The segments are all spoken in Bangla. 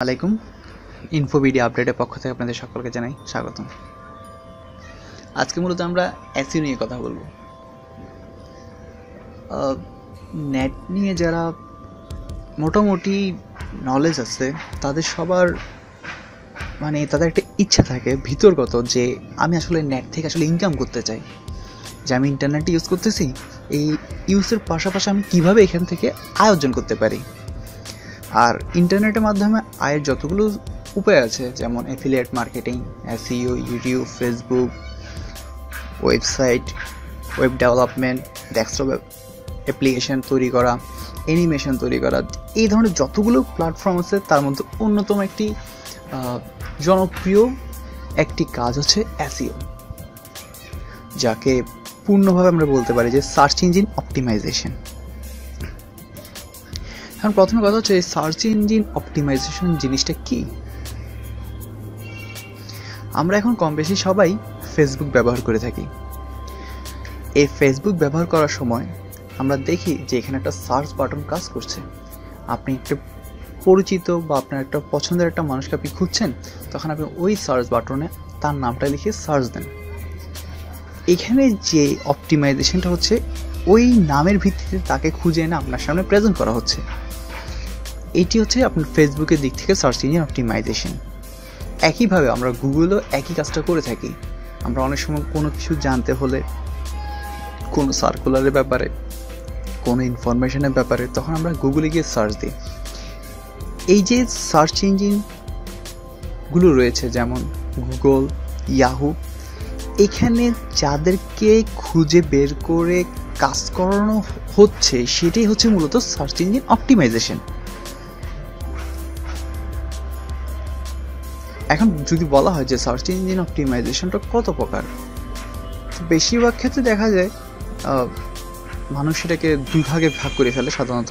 আলাইকুম ইনফোভিডিয়া আপডেটের পক্ষ থেকে আপনাদের সকলকে জানাই স্বাগতম। আজকে মূলত আমরা এসইও নিয়ে কথা বলবো। নেট নিয়ে যারা মোটামুটি নলেজ আছে তাদের সবার তাদের একটা ইচ্ছা থাকে ভিতরগত যে আমি আসলে নেট থেকে আসলে ইনকাম করতে চাই, যে আমি ইন্টারনেট ইউজ করতেছি, এই ইউজের পাশাপাশি আমি কীভাবে এখান থেকে আয় অর্জন করতে পারি। আর ইন্টারনেটের মাধ্যমে আয়ের যতগুলো উপায় আছে, যেমন affiliate marketing, SEO, YouTube, Facebook, website, web development, desktop application তৈরি করা, অ্যানিমেশন তৈরি করা, এই ধরনের যতগুলো প্ল্যাটফর্ম আছে তার মধ্যে অন্যতম একটি জনপ্রিয় একটি কাজ হচ্ছে এসইও, যাকে পূর্ণভাবে আমরা বলতে পারি যে সার্চ ইঞ্জিন অপটিমাইজেশন। এখন প্রথম কথা হচ্ছে এই সার্চ ইঞ্জিন অপটিমাইজেশন জিনিসটা কি। আমরা এখন কম বেশি সবাই ফেসবুক ব্যবহার করে থাকি। এই ফেসবুক ব্যবহার করার সময় আমরা দেখি যে এখানে একটা সার্চ বাটন কাজ করছে। আপনি একটা পরিচিত বা আপনার একটা পছন্দের একটা মানুষকে আপনি খুঁজছেন, তখন আপনি ওই সার্চ বাটনে তার নামটা লিখে সার্চ দেন। এখানে যে অপটিমাইজেশনটা হচ্ছে ওই নামের ভিত্তিতে তাকে খুঁজে এনে আপনার সামনে প্রেজেন্ট করা হচ্ছে। এটি হচ্ছে আপনার ফেসবুকের দিক থেকে সার্চ ইঞ্জিন অপটিমাইজেশন। একইভাবে আমরা গুগলও একই কাজটা করে থাকি। আমরা অনেক সময় কোনো কিছু জানতে হলে, কোনো সার্কুলারের ব্যাপারে, কোনো ইনফরমেশনের ব্যাপারে, তখন আমরা গুগলে গিয়ে সার্চ দিই। এই যে সার্চ ইঞ্জিনগুলো রয়েছে যেমন গুগল, ইয়াহু, এখানে যাদেরকে খুঁজে বের করে কাজ করানো হচ্ছে সেটাই হচ্ছে মূলত সার্চ ইঞ্জিন অপটিমাইজেশন। এখন যদি বলা হয় যে সার্চ ইঞ্জিন অপটিমাইজেশনটা কত প্রকার, বেশিরভাগ ক্ষেত্রে দেখা যায় মানুষ সেটাকে দুই ভাগে ভাগ করে ফেলে সাধারণত,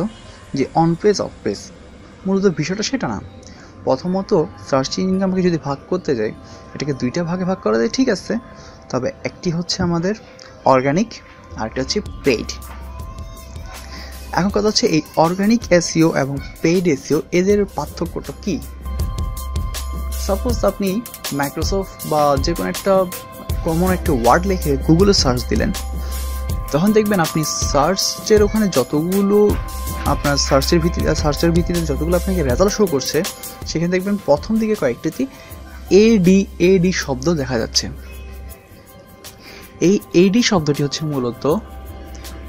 যে অন পেজ, অফ পেজ। মূলত বিষয়টা সেটা না। প্রথমত সার্চ ইঞ্জিন আমাকে যদি ভাগ করতে যাই, এটাকে দুইটা ভাগে ভাগ করা যায়, ঠিক আছে। তবে একটি হচ্ছে আমাদের অর্গানিক, আরেকটা হচ্ছে পেইড। এখন কথা হচ্ছে এই অর্গানিক এসইও এবং পেইড এসইও এদের পার্থক্যটা কি। সাপোজ আপনি মাইক্রোসফট বা যে কোনো একটা কমন একটা ওয়ার্ড লিখে গুগলে সার্চ দিলেন, তখন দেখবেন আপনি সার্চের ওখানে যতগুলো আপনার সার্চের ভিত্তিতে যতগুলো আপনাকে রেজাল্ট শো করছে, সেখানে দেখবেন প্রথম দিকে কয়েকটিতে এডি শব্দ দেখা যাচ্ছে। এই এডি শব্দটি হচ্ছে মূলত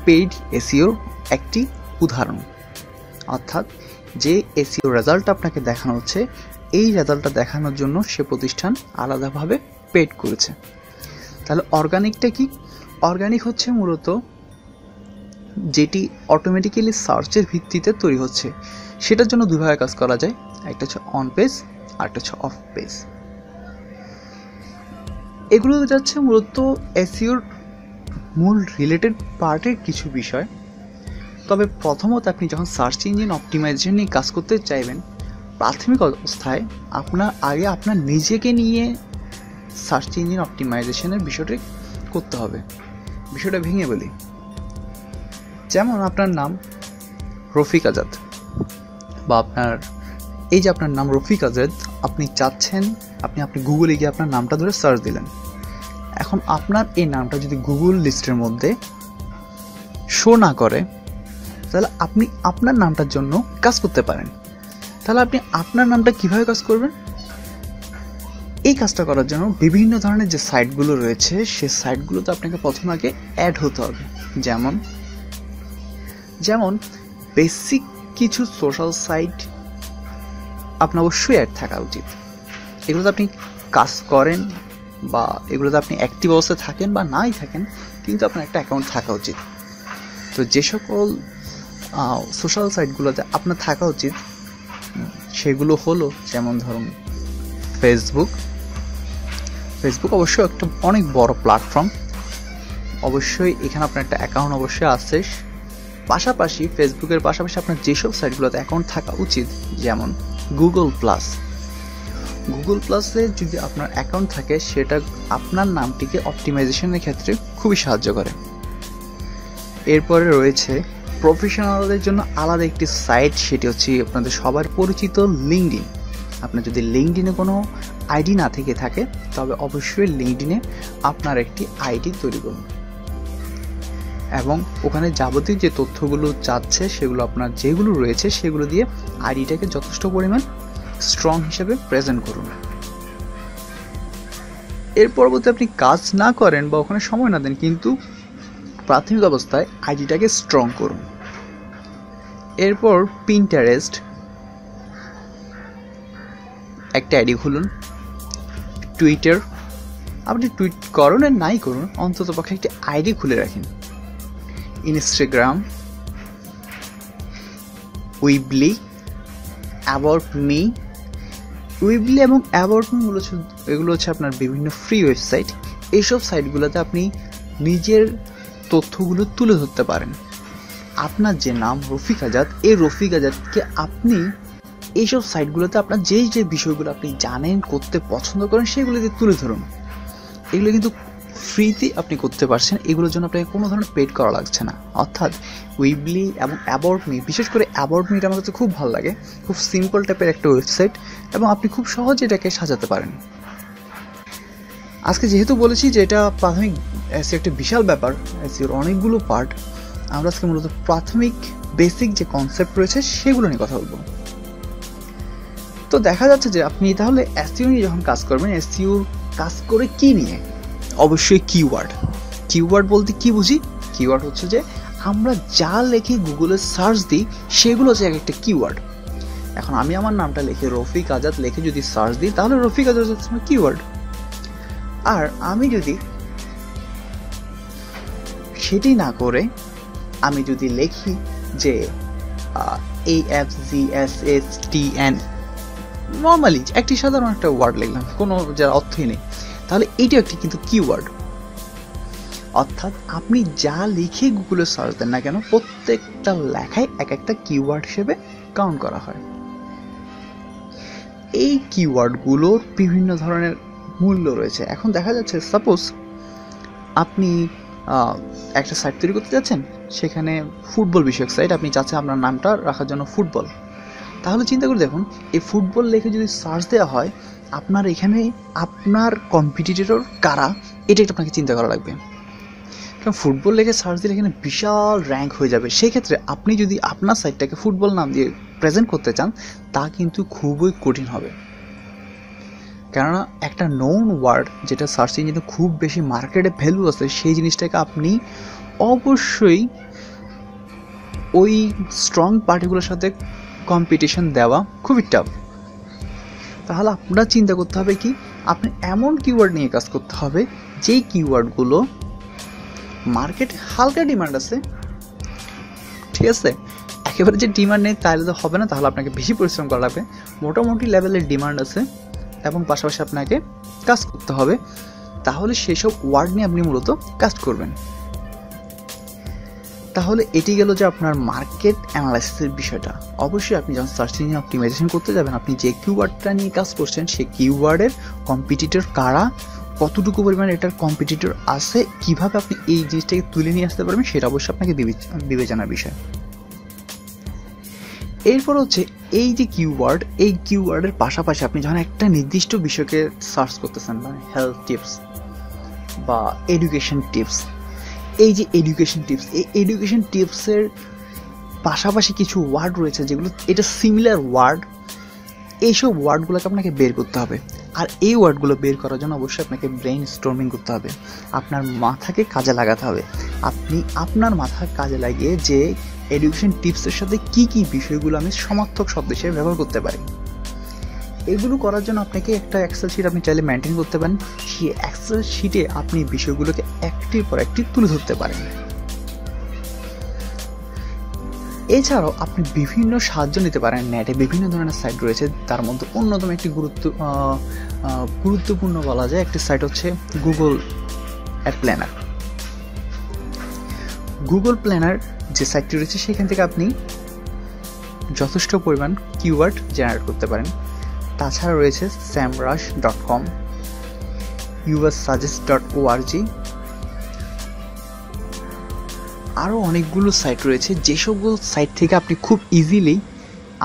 পেইড এসইওর একটি উদাহরণ। অর্থাৎ যে এসইও রেজাল্টটা আপনাকে দেখানো হচ্ছে, এই রেজাল্টটা দেখানোর জন্য সে প্রতিষ্ঠান আলাদাভাবে পেড করেছে। তাহলে অর্গানিকটা কি? অর্গানিক হচ্ছে মূলত যেটি অটোমেটিক্যালি সার্চের ভিত্তিতে তৈরি হচ্ছে। সেটার জন্য দুইভাবে কাজ করা যায়, একটা হচ্ছে অন পেজ, আরেকটা হচ্ছে অফ পেজ। এগুলো যাচ্ছে মূলত এসইওর মূল রিলেটেড পার্টের কিছু বিষয়। তবে প্রথমত আপনি যখন সার্চ ইঞ্জিন অপটিমাইজেশন নিয়ে কাজ করতে চাইবেন, প্রাথমিক অবস্থায় আপনার নিজেকে নিয়ে সার্চ ইঞ্জিন অপটিমাইজেশনের বিষয়টি করতে হবে। বিষয়টা ভেঙে বলি, যেমন আপনার নাম রফিক আজাদ, বা আপনার নাম রফিক আজাদ, আপনি চাচ্ছেন আপনি গুগলে গিয়ে আপনার নামটা ধরে সার্চ দিলেন। এখন আপনার এই নামটা যদি গুগল লিস্টের মধ্যে শো না করে, তাহলে আপনি আপনার নামটার জন্য কাজ করতে পারেন। তাহলে আপনি আপনার নামটা কিভাবে কাজ করবেন? এই কাজটা করার জন্য বিভিন্ন ধরনের যে সাইটগুলো রয়েছে, সেই সাইটগুলোতে আপনাকে প্রথমে আগে অ্যাড হতে হবে। যেমন বেসিক কিছু সোশ্যাল সাইট আপনার অবশ্যই অ্যাড থাকা উচিত। এগুলোতে আপনি কাজ করেন বা এগুলোতে আপনি অ্যাক্টিভ অবস্থায় থাকেন বা নাই থাকেন, কিন্তু আপনার একটা অ্যাকাউন্ট থাকা উচিত। তো যে সকল সোশ্যাল সাইটগুলোতে আপনার থাকা উচিত সেগুলো হলো, যেমন ধরুন ফেসবুক অবশ্যই একটা অনেক বড় প্ল্যাটফর্ম, অবশ্যই এখানে আপনার একটা অ্যাকাউন্ট অবশ্যই আছে। পাশাপাশি ফেসবুকের পাশাপাশি আপনার যেসব সাইটগুলোতে অ্যাকাউন্ট থাকা উচিত, যেমন গুগল প্লাসে যদি আপনার অ্যাকাউন্ট থাকে, সেটা আপনার নামটিকে অপটিমাইজেশনের ক্ষেত্রে খুবই সাহায্য করে। এরপরে রয়েছে প্রফেশনালদের জন্য আলাদা একটি সাইট, সেটি হচ্ছে আপনাদের সবার পরিচিত লিঙ্কডইন। আপনার যদি লিঙ্কডইনে কোনো আইডি না থেকে থাকে তবে অবশ্যই লিঙ্কডইনে আপনার একটি আইডি তৈরি করুন এবং ওখানে যাবতীয় যে তথ্যগুলো চাচ্ছে সেগুলো আপনার যেগুলো রয়েছে সেগুলো দিয়ে আইডিটাকে যথেষ্ট পরিমাণ স্ট্রং হিসেবে প্রেজেন্ট করুন। এর পরবর্তী আপনি কাজ না করেন বা ওখানে সময় না দেন, কিন্তু প্রাথমিক অবস্থায় আইডিটাকে স্ট্রং করুন। এরপর পিন্টারেস্ট একটা আইডি খুলুন। টুইটার আপনি টুইট করুন আর নাই করুন, অন্তত পক্ষে একটি আইডি খুলে রাখেন। Instagram, Weebly, about me. Weebly এবং অ্যাবাউট মি এগুলো হচ্ছে আপনার বিভিন্ন ফ্রি ওয়েবসাইট। এইসব সাইটগুলোতে আপনি নিজের তথ্যগুলো তুলে ধরতে পারেন। আপনার যে নাম রফিক আজাদ, এই রফিক আজাদকে আপনি এইসব সাইটগুলোতে আপনার যে যে বিষয়গুলো আপনি জানেন, করতে পছন্দ করেন, সেগুলো দিয়ে তুলে ধরুন। এগুলো কিন্তু ফ্রিতে আপনি করতে পারছেন, এগুলোর জন্য আপনাকে কোনো ধরনের পেড করা লাগছে না। অর্থাৎ উইবলি এবং অ্যাবাউট মি, বিশেষ করে অ্যাবাউট মিটা আমার কাছে খুব ভালো লাগে। খুব সিম্পল টাইপের একটা ওয়েবসাইট এবং আপনি খুব সহজে এটাকে সাজাতে পারেন। আজকে যেহেতু বলেছি যে এটা প্রাথমিক এসইও একটা বিশাল ব্যাপার, এসইওর অনেকগুলো পার্ট, আমরা আজকে মূলত প্রাথমিক বেসিক যে কনসেপ্ট রয়েছে সেগুলো নিয়ে কথা বলবো। তো দেখা যাচ্ছে যে আপনি তাহলে এসইও নিয়ে যখন কাজ করবেন, এসইও কাজ করে কি নিয়ে? অবশ্যই কিওয়ার্ড। কিওয়ার্ড বলতে কি বুঝি? কিওয়ার্ড হচ্ছে যে আমরা যা লিখে গুগলে সার্চ দিই সেগুলো হচ্ছে একটা কিওয়ার্ড। এখন আমি আমার নামটা লিখে রফিক আজাদ লিখে যদি সার্চ দিই তাহলে রফিক আজাদ হচ্ছে কিওয়ার্ড। আর আমি যদি সেটি না করে আমি যদি লিখি যে AFGSSTN, নর্মালি একটি সাধারণ একটা ওয়ার্ড লিখলাম, কোনো যার অর্থই নেই, তাহলে এইটা একটি কিন্তু কিওয়ার্ড। অর্থাৎ আপনি যা লিখে গুগলে সার্চ দেন না কেন, প্রত্যেকটা লেখায় এক একটা কিওয়ার্ড হিসেবে কাউন্ট করা হয়। এই কিওয়ার্ডগুলোর বিভিন্ন ধরনের মূল্য রয়েছে। এখন দেখা যাচ্ছে সাপোজ আপনি একটা সাইট তৈরি করতে যাচ্ছেন, সেখানে ফুটবল বিষয়ক সাইট, আপনি চাচ্ছেন আপনার নামটা রাখার জন্য ফুটবল। তাহলে চিন্তা করে দেখুন, এই ফুটবল লিখে যদি সার্চ দেওয়া হয়, আপনার এখানে আপনার কম্পিটিটর কারা এটা একটা আপনাকে চিন্তা করা লাগবে। কারণ ফুটবল লিখে সার্চ দিলে এখানে বিশাল র্যাঙ্ক হয়ে যাবে। সেই ক্ষেত্রে আপনি যদি আপনার সাইটটাকে ফুটবল নাম দিয়ে প্রেজেন্ট করতে চান, তা কিন্তু খুবই কঠিন হবে। কেননা একটা নোন ওয়ার্ড যেটা সার্চ ইঞ্জিনে খুব বেশি মার্কেটে ভ্যালু আছে, সেই জিনিসটাকে আপনি অবশ্যই ওই স্ট্রং পার্টিগুলোর সাথে কম্পিটিশন দেওয়া খুবই টাফ। তাহলে আপনার চিন্তা করতে হবে কি, আপনি এমন কিওয়ার্ড নিয়ে কাজ করতে হবে যেই কিওয়ার্ডগুলো মার্কেট হালকা ডিমান্ড আছে, ঠিক আছে, একেবারে যে ডিমান্ড নেই তাহলে তো হবে না, তাহলে আপনাকে বেশি পরিশ্রম করা লাগবে। মোটামুটি লেভেলের ডিমান্ড আছে এবং পাশাপাশি আপনাকে কাজ করতে হবে, তাহলে সেসব ওয়ার্ড নিয়ে আপনি মূলত কাজ করবেন। তাহলে এটি গেল যে আপনার মার্কেট অ্যানালাইসিসের বিষয়টা। অবশ্যই আপনি যখন সার্চ ইঞ্জিন অপটিমাইজেশন করতে যাবেন, আপনি যে কিওয়ার্ডটা নিয়ে কাজ করছেন সেই কিওয়ার্ডের কম্পিটিটর কারা, কতটুকু পরিমাণে এটার কম্পিটিটর আছে, কিভাবে আপনি এই জিনিসটাকে তুলে নিয়ে আসতে পারবেন, সেটা অবশ্যই আপনাকে বিবেচনার বিষয়। এরপর হচ্ছে এই যে কিওয়ার্ড, এই কিওয়ার্ডের পাশাপাশি আপনি যখন একটা নির্দিষ্ট বিষয়কে সার্চ করতেছেন, মানে হেলথ টিপস বা এডুকেশন টিপস, এই যে এডুকেশন টিপস, এই এডুকেশন টিপসের পাশাপাশি কিছু ওয়ার্ড রয়েছে যেগুলো এটা সিমিলার ওয়ার্ড, এইসব ওয়ার্ডগুলোকে আপনাকে বের করতে হবে। আর এই ওয়ার্ডগুলো বের করার জন্য অবশ্যই আপনাকে ব্রেইন স্টর্মিং করতে হবে, আপনার মাথাকে কাজে লাগাতে হবে। আপনি আপনার মাথা কাজে লাগিয়ে যে এডুকেশন টিপসের সাথে কি কি বিষয়গুলো আমি সমার্থক শব্দ হিসেবে ব্যবহার করতে পারি, এগুলো করার জন্য আপনাকে একটা এক্সেল শিট আপনি চাইলে মেনটেন করতে পারেন। সেই এক্সেল শিটে আপনি বিষয়গুলোকে একটির পর একটি তুলে ধরতে পারেন। এছাড়াও আপনি বিভিন্ন সাহায্য নিতে পারেন। নেটে বিভিন্ন ধরনের সাইট রয়েছে, তার মধ্যে অন্যতম একটি গুরুত্বপূর্ণ বলা যায় একটি সাইট হচ্ছে Google ad planner. Google planner যে সাইটটি রয়েছে সেখান থেকে আপনি যথেষ্ট পরিমাণ কিওয়ার্ড জেনারেট করতে পারেন। তাছাড়া রয়েছে samrush.com, ussuggest.org, আরও অনেকগুলো সাইট রয়েছে যেসবগুলো সাইট থেকে আপনি খুব ইজিলি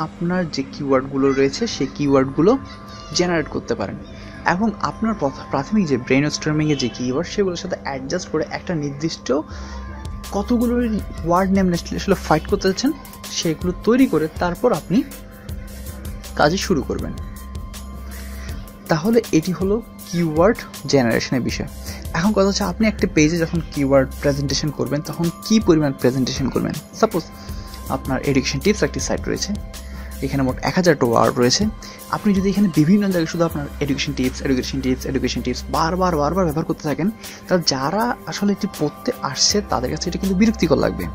আপনার যে কিওয়ার্ডগুলো রয়েছে সেই কিওয়ার্ডগুলো জেনারেট করতে পারেন এবং আপনার প্রাথমিক যে ব্রেন স্টর্মিংয়ের যে কিওয়ার্ড সেগুলোর সাথে অ্যাডজাস্ট করে একটা নির্দিষ্ট কতগুলো ওয়ার্ড নেম আসলে ফাইট করতে যাচ্ছেন সেগুলো তৈরি করে তারপর আপনি কাজে শুরু করবেন। তাহলে এটি হলো কিওয়ার্ড জেনারেশনের বিষয়। এখন কথা হচ্ছে আপনি একটা পেজে যখন কিওয়ার্ড প্রেজেন্টেশন করবেন তখন কি পরিমাণ প্রেজেন্টেশন করবেন। সাপোজ আপনার এডুকেশন টিপস একটি সাইট রয়েছে, এখানে মোট 1000টা ওয়ার্ড রয়েছে। আপনি যদি এখানে বিভিন্ন জায়গায় শুধু আপনার এডুকেশন টিপস বারবার ব্যবহার করতে থাকেন, তাহলে যারা আসলে এটি পড়তে আসছে তাদের কাছে এটা কিন্তু বিরক্তিকর লাগবে।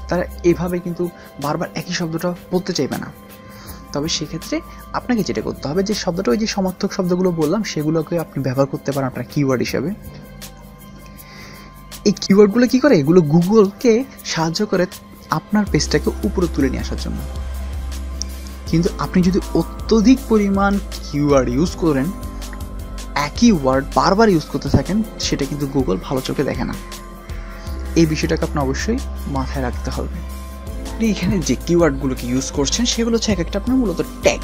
তারা এভাবে কিন্তু বারবার একই শব্দটা পড়তে চাইবে না। তবে সেক্ষেত্রে আপনাকে যেটা করতে হবে, যে শব্দটা ওই যে সমর্থক শব্দগুলো বললাম সেগুলোকে আপনি ব্যবহার করতে পারেন আপনার কিওয়ার্ড হিসাবে। এই কিওয়ার্ডগুলো কি করে, এগুলো গুগলকে সাহায্য করে আপনার পেজটাকে উপরে তুলে নিয়ে আসার জন্য। কিন্তু আপনি যদি অত্যধিক পরিমাণ কিওয়ার্ড ইউজ করেন, একই ওয়ার্ড বারবার ইউজ করতে থাকেন, সেটা কিন্তু গুগল ভালো চোখে দেখে না। এই বিষয়টাকে আপনার অবশ্যই মাথায় রাখতে হবে। আপনি এখানে যে কিওয়ার্ডগুলোকে ইউজ করছেন সেগুলো হচ্ছে এক একটা আপনার মূলত ট্যাগ।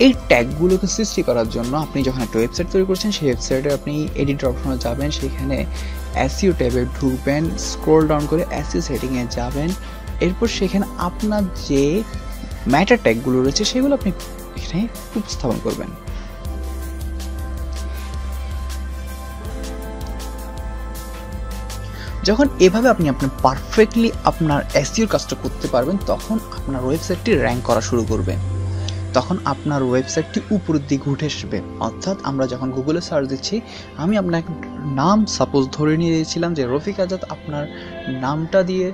এই ট্যাগগুলোকে সৃষ্টি করার জন্য আপনি যখন একটা ওয়েবসাইট তৈরি করছেন সেই ওয়েবসাইটে আপনি এডিটর অপশনে যাবেন, সেখানে এসইও ট্যাবে ঢুকবেন, স্ক্রল ডাউন করে এসইও সেটিংয়ে যাবেন। এরপর সেখানে আপনার যে ম্যাটার ট্যাগগুলো রয়েছে সেগুলো আপনি এখানে উপস্থাপন করবেন। যখন এভাবে আপনি পারফেক্টলি আপনার এসইওর কাজটা করতে পারবেন, তখন আপনার ওয়েবসাইটটি র্যাঙ্ক করা শুরু করবে। তখন আপনার ওয়েবসাইটটি উপরের দিকে উঠে আসবে। অর্থাৎ আমরা যখন গুগলে সার্চ দিচ্ছি, আমি আপনার নাম সাপোজ ধরে নিয়ে দিয়েছিলাম যে রফিক আজাদ, আপনার নামটা দিয়ে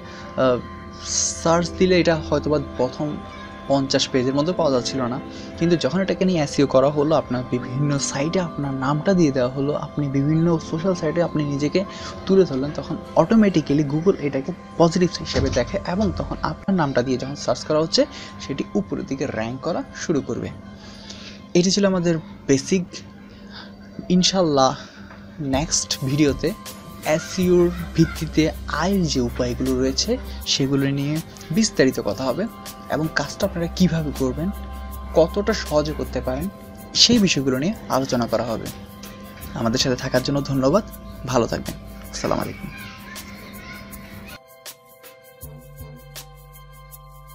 সার্চ দিলে এটা হয়তোবা প্রথম 50 পেজের মধ্যে পাওয়া যাচ্ছিল না। কিন্তু যখন এটাকে নিয়ে এসইও করা হলো, আপনার বিভিন্ন সাইটে আপনার নামটা দিয়ে দেওয়া হলো, আপনি বিভিন্ন সোশ্যাল সাইটে আপনি নিজেকে তুলে ধরলেন, তখন অটোমেটিক্যালি গুগল এটাকে পজিটিভ হিসেবে দেখে এবং তখন আপনার নামটা দিয়ে যখন সার্চ করা হচ্ছে সেটি উপরের দিকে র্যাঙ্ক করা শুরু করবে। এটি ছিল আমাদের বেসিক। ইনশাল্লাহ নেক্সট ভিডিওতে এসইওর ভিত্তিতে আয়ের যে উপায়গুলো রয়েছে সেগুলো নিয়ে বিস্তারিত কথা হবে এবং কাজটা আপনারা কীভাবে করবেন, কতটা সহজে করতে পারেন, সেই বিষয়গুলো নিয়ে আলোচনা করা হবে। আমাদের সাথে থাকার জন্য ধন্যবাদ। ভালো থাকবেন। আসসালামু আলাইকুম।